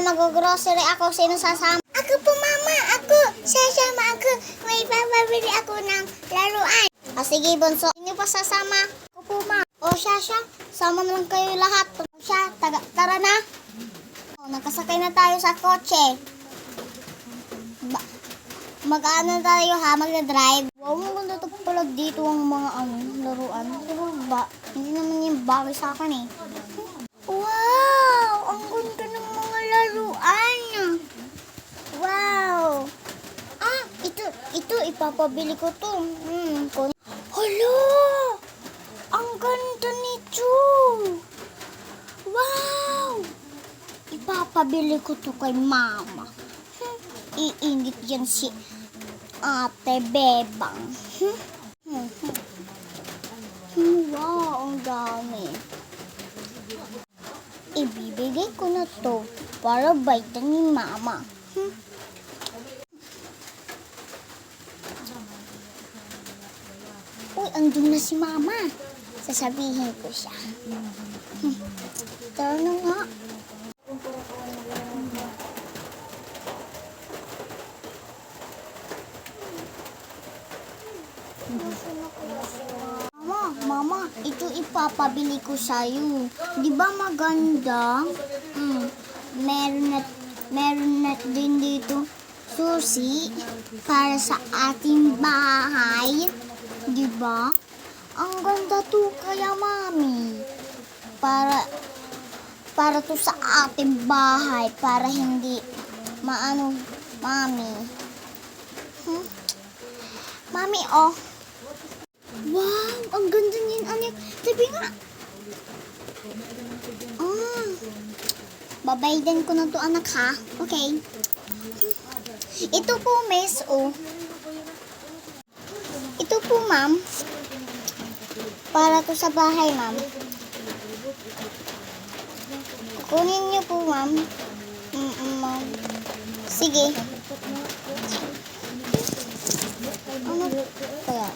mag-grocery ako. Sino sasama? Ako po, mama. Ako. Sasama ako. May papabili ako ng laruan. Sige, bunso. Sino pa sasama? Ako po, ma. O, siya. Sama na lang kayo lahat. Siya, tara na. Nakasakay na tayo sa kotse. Mag-ano tayo ha, mag-drive. Wow, maganda ito pala dito ang mga laruan. Pero hindi naman yung bagay sa akin eh. Wow! Ang ganda ng mga laruan. Wow! Ito, ipapabili ko to. Hala! Ang ganda nito! Wow! Ipapabili ko to kay mama. Iinit yan si Ate Bebang. Wow, ang dami. Ibibigay ko na to para baitan ni mama. Uy, andun na si mama. Sasabihin ko siya. Tara na nga. Mama, ito ipapabili ko sa'yo. Di ba maganda? Meron na din dito susi para sa ating bahay. Di ba? Ang ganda to kaya, mami. Para to sa ating bahay. Para hindi mami. Mami, oh. Wow, ang ganda niyan, anak. Sabi nga. Babaydan ko na to, anak, ha? Okay. Ito po, miss, oh. Ito po, ma'am. Para to sa bahay, ma'am. Kunin niyo po, ma'am. Ma'am. Sige. Ano kaya?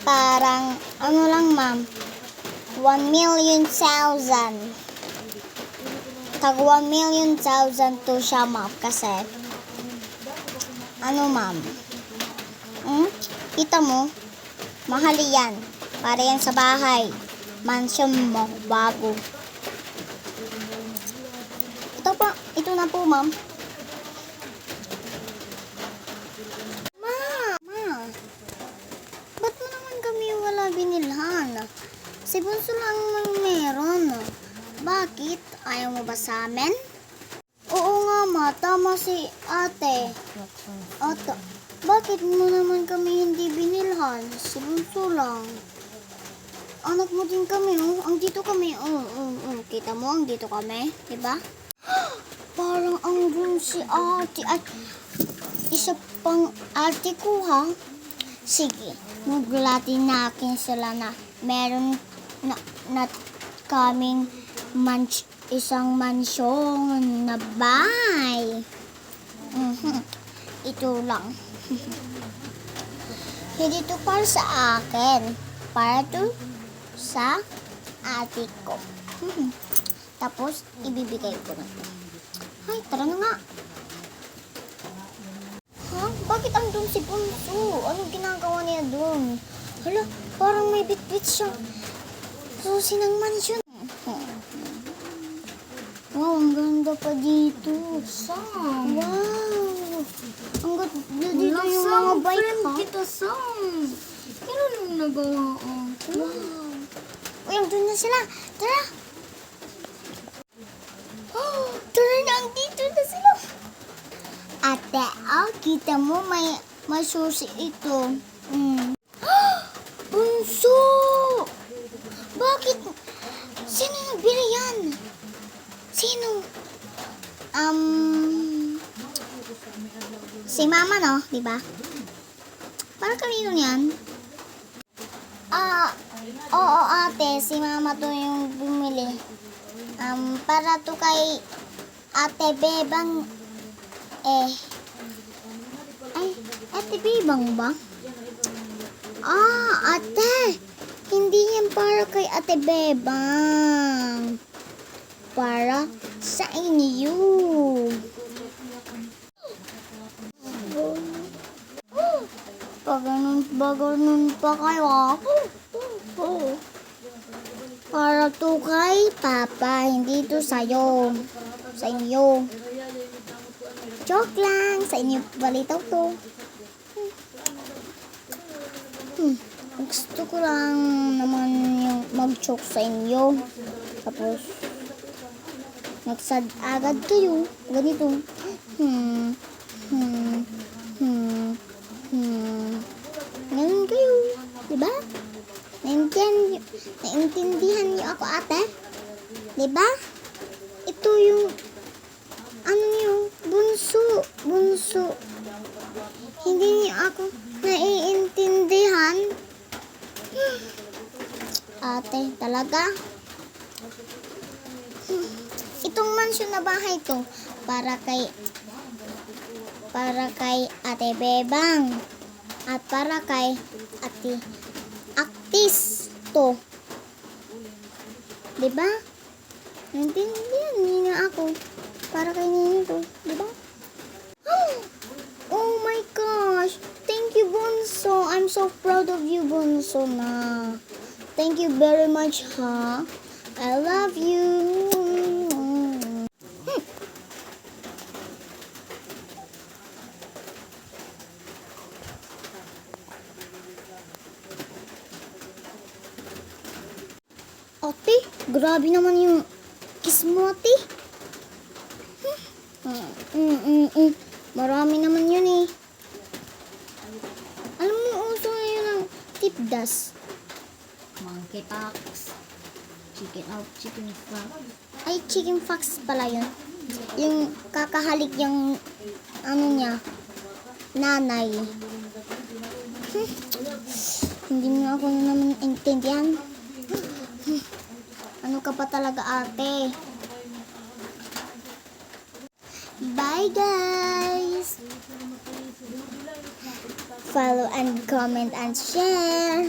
Parang, ano lang, ma'am, 1,000,000. Tag 1,000,000 to siya, ma'am, kasi, ma'am, kita mo, mahal yan, para yan sa bahay, mansion mo, bago. Ito na po, ma'am. Binilhan. Si Bunso lang meron. Bakit? Ayaw mo ba sa amin? Oo nga, ma. Tama si ate. Bakit mo naman kami hindi binilhan? Si Bunso lang. Anak mo din kami, oh. Ang dito kami, Kita mo, ang dito kami. Diba? Parang ang si ate at isa pang ate ko, ha? Sige, maglatin natin sila na meron na kaming isang mansyon na bahay. Ito lang. Hindi ito para sa akin. Para ito sa ate ko. Tapos, ibibigay ko na ito. Ay, tara na nga. Bakit andun si Bunso? Anong ginagawa niya dun? Hala, parang may bitbit siya. Susi ng mansyon. Wow, ang ganda pa dito. Sam. Wow. Ang ganda dito yung mga bike, ha? Kita, Sam. Kailan yung nagawa ako? Wow. Uy, andun na sila. Tara. Tara na, andito na sila. Ate, kita mo may susi ito. Bunso! Bakit? Sino nagbili yan? Sino? Si mama, no? Diba? Para kanino yan? Oo, ate. Si mama to yung bumili. Para to kay Ate Bebang, ay, Ate Bebang ba? Ate, hindi yan para kay Ate Bebang. Para sa inyo. Pag ganun pa kayo. Para to kay Papa, hindi to sa'yo. Sa inyo. Joke lang. Sa inyo balitaw to. Gusto ko lang naman yung mag-joke sa inyo. Tapos, nagsad agad kayo. Ganito. Ganun kayo. Diba? Naintindihan niyo ako, ate? Diba? Ito yung bunso. Hindi niyo ako naiintindihan. Ate, talaga? Itong mansyon na bahay to para kay Ate Bebang at para kay Ate Aktis to. Diba? Naintindihan niyo ako. Para kay ninyo to. Diba? Oh my gosh! Thank you, Bunso. I'm so proud of you, Bunso na. Thank you very much, ha? I love you. Ate, grabe naman yung kiss mo, ate. Marami naman yun eh. Alam mo, uso na yun ang tipdas. Monkeypox. Chicken fox. Ay, chicken fox pala yun. Yung kakahalik yung nanay. Hindi mo ako naman intindihan. Ano ka pa talaga, ate? Bye, guys! Follow and comment and share.